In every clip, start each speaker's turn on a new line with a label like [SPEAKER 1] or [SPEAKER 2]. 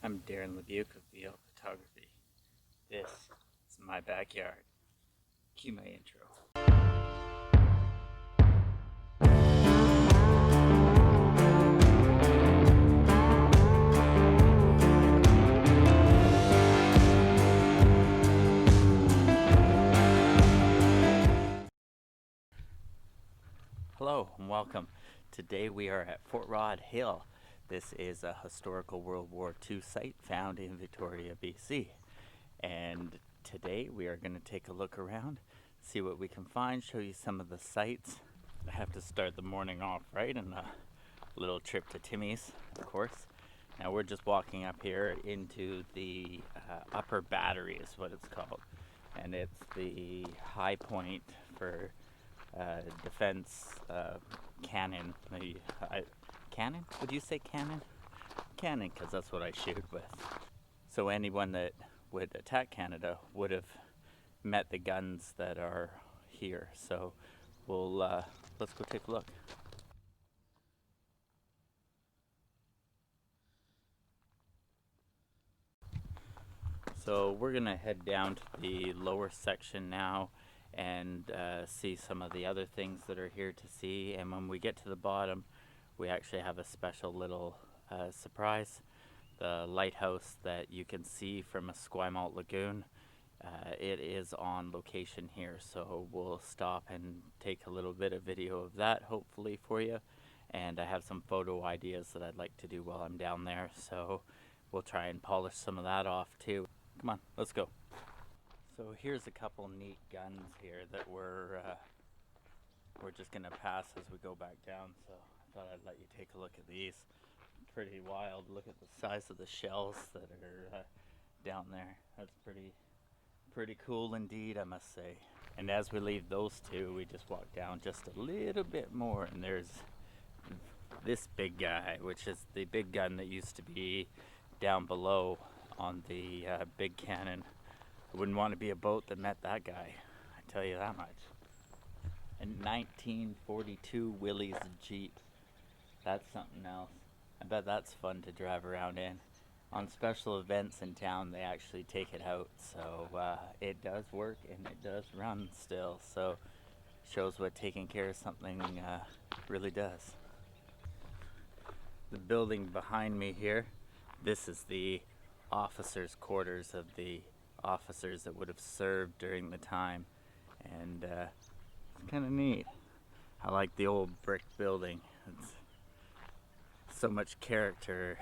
[SPEAKER 1] I'm Darren Lebuke of VL Photography. This is my backyard. Cue my intro. Hello and welcome. Today we are at Fort Rod Hill. This is a historical World War II site found in Victoria, BC. And today we are going to take a look around, see what we can find, show you some of the sites. I have to start the morning off right, and a little trip to Timmy's, of course. Now we're just walking up here into the upper battery is what it's called. And it's the high point for defense cannon. Cannon? Would you say cannon? Cannon, because that's what I shoot with. So anyone that would attack Canada would have met the guns that are here. So we'll let's go take a look. So we're gonna head down to the lower section now and see some of the other things that are here to see. And when we get to the bottom, we actually have a special little surprise. The lighthouse that you can see from Esquimalt Lagoon. It is on location here, so we'll stop and take a little bit of video of that, hopefully for you. And I have some photo ideas that I'd like to do while I'm down there, so we'll try and polish some of that off too. Come on, let's go. So here's a couple neat guns here that we're just gonna pass as we go back down. So I thought I'd let you take a look at these. Pretty wild. Look at the size of the shells that are down there. That's pretty cool indeed, I must say. And as we leave those two, we just walk down just a little bit more, and there's this big guy, which is the big gun that used to be down below on the big cannon. I wouldn't want to be a boat that met that guy, I tell you that much. A 1942 Willys Jeep. That's something else. I bet that's fun to drive around in. On special events in town, they actually take it out, so it does work and it does run still, so shows what taking care of something really does. The building behind me here, this is the officers' quarters of the officers that would have served during the time, and it's kind of neat. I like the old brick building. It's so much character.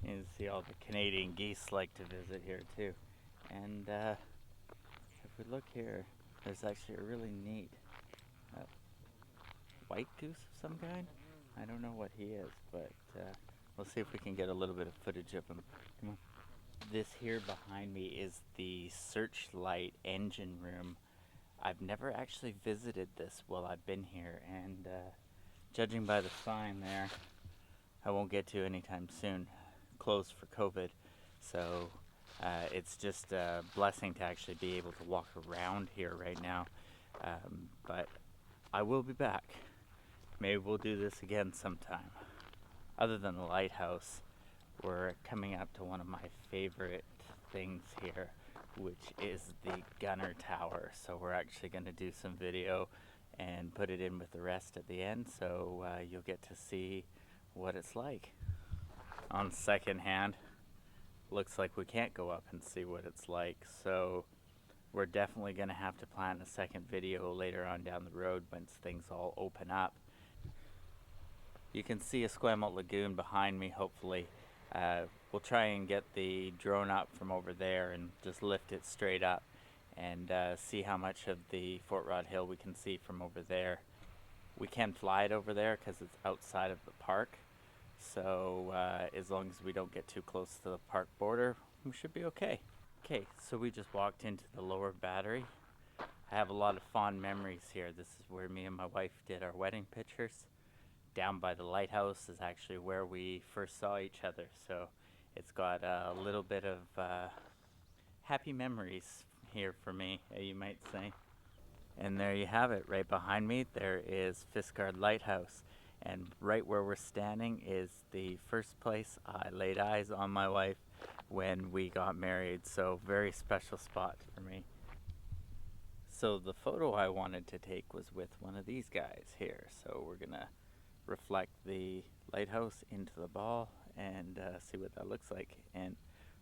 [SPEAKER 1] You see all the Canadian geese like to visit here too. And if we look here, there's actually a really neat white goose of some kind. I don't know what he is, but we'll see if we can get a little bit of footage of him. Come on. This here behind me is the Searchlight engine room. I've never actually visited this while I've been here, and judging by the sign there, I won't get to anytime soon. Closed for COVID, so it's just a blessing to actually be able to walk around here right now. But I will be back. Maybe we'll do this again sometime. Other than the lighthouse, we're coming up to one of my favorite things here, which is the gunner tower. So we're actually going to do some video and put it in with the rest at the end, so you'll get to see what it's like. On second hand, looks like we can't go up and see what it's like, so we're definitely going to have to plan a second video later on down the road once things all open up. You can see Esquimalt Lagoon behind me, hopefully. We'll try and get the drone up from over there and just lift it straight up and see how much of the Fort Rod Hill we can see from over there. We can fly it over there because it's outside of the park, so as long as we don't get too close to the park border, we should be okay. Okay, so we just walked into the lower battery. I have a lot of fond memories here. This is where me and my wife did our wedding pictures. Down by the lighthouse is actually where we first saw each other, so it's got a little bit of happy memories here for me, you might say. And there you have it. Right behind me there is Fiskard Lighthouse, And right where we're standing is the first place I laid eyes on my wife when we got married, so very special spot for me. So the photo I wanted to take was with one of these guys here, so we're gonna reflect the lighthouse into the ball and see what that looks like. And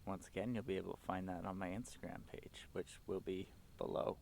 [SPEAKER 1] once again, you'll be able to find that on my Instagram page, which will be below.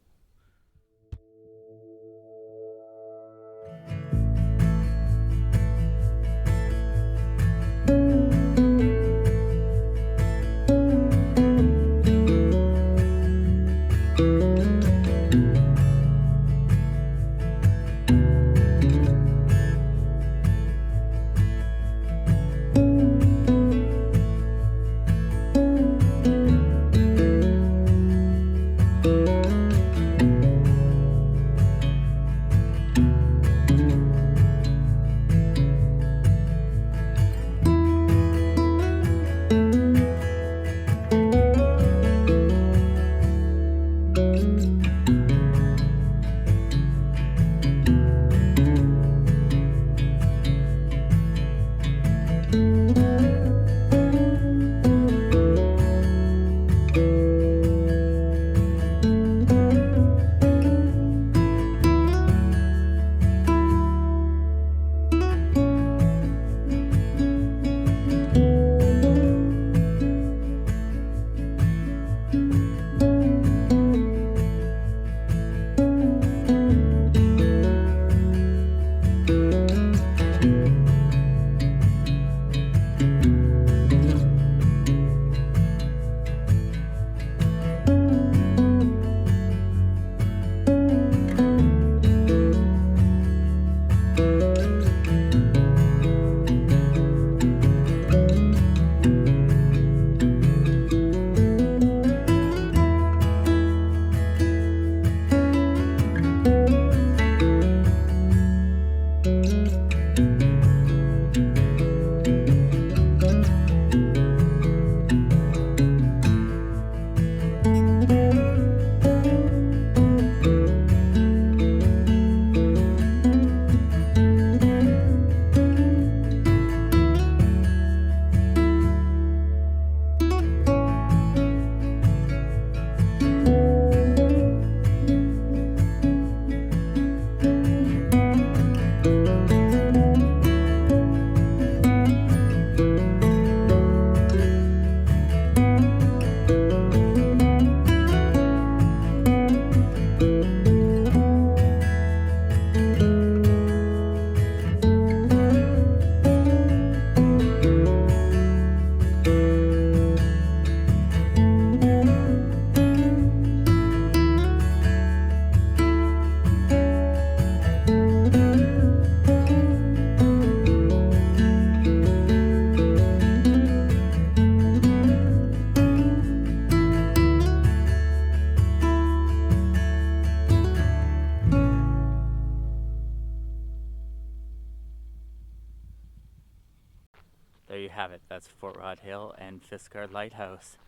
[SPEAKER 1] There you have it. That's Fort Rod Hill and Fiskard Lighthouse.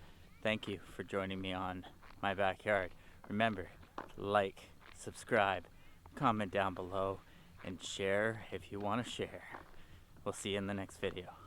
[SPEAKER 1] Thank you for joining me on my backyard. Remember, like, subscribe, comment down below, and share if you want to share. We'll see you in the next video.